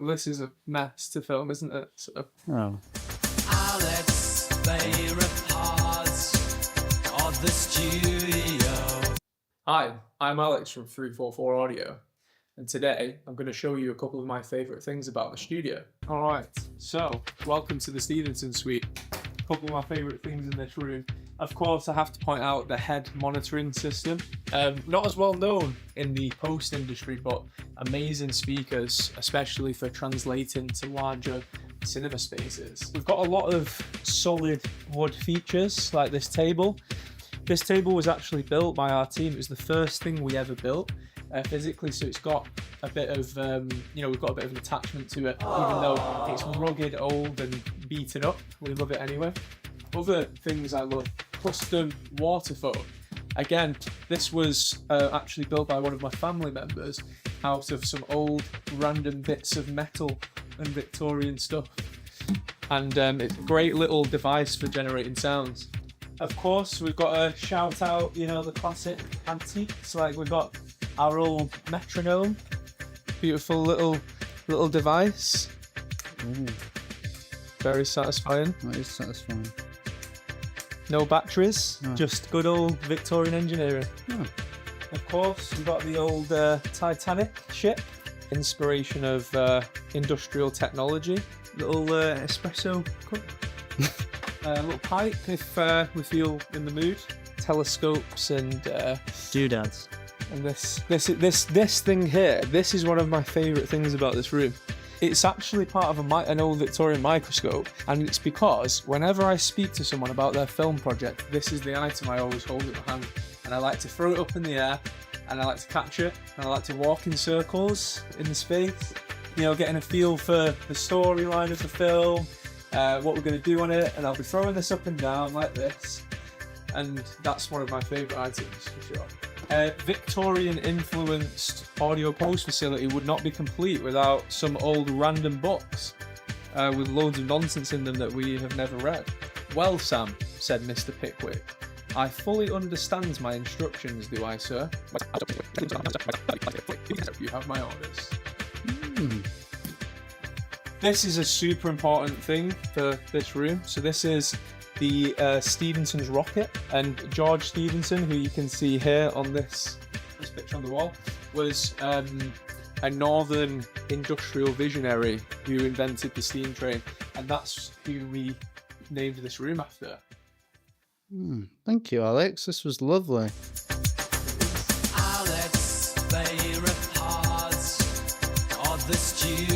This is a mess to film, isn't it? So. Oh. Alex's favorite parts of the studio. Hi, I'm Alex from 344 Audio, and today I'm going to show you a couple of my favourite things about the studio. Alright, so welcome to the Stephenson Suite. A couple of my favourite things in this room. Of course, I have to point out the head monitoring system. Not as well known in the post industry, but amazing speakers, especially for translating to larger cinema spaces. We've got a lot of solid wood features like this table. This table was actually built by our team. It was the first thing we ever built physically, so it's got a bit of, we've got a bit of an attachment to it, even though it's rugged, old and beaten up. We love it anyway. Other things I love, custom water foam. Again, this was actually built by one of my family members out of some old random bits of metal and Victorian stuff. And it's a great little device for generating sounds. Of course, we've got to shout out, the classic antiques. Like we've got our old metronome, beautiful little device. Very satisfying. That is satisfying. No batteries, No. just good old Victorian engineering. Oh. Of course, we've got the old Titanic ship, inspiration of industrial technology. Little espresso cup. A little pipe if we feel in the mood. Telescopes and Doodads. and this thing here. This is one of my favourite things about this room. It's actually part of an old Victorian microscope, and it's because whenever I speak to someone about their film project, this is the item I always hold in my hand, and I like to throw it up in the air, and I like to catch it, and I like to walk in circles in the space, getting a feel for the storyline of the film. What we're going to do on it, and I'll be throwing this up and down like this, and that's one of my favourite items for sure. Victorian influenced audio post facility would not be complete without some old random books with loads of nonsense in them that we have never read. Well, Sam, said Mr. Pickwick, I fully understand my instructions, do I, sir? You have my orders. This is a super important thing for this room. So this is the Stephenson's rocket, and George Stephenson, who you can see here on this picture on the wall, was a northern industrial visionary who invented the steam train, and that's who we named this room after. Thank you, Alex. This was lovely. Alex's favorite parts of the studio.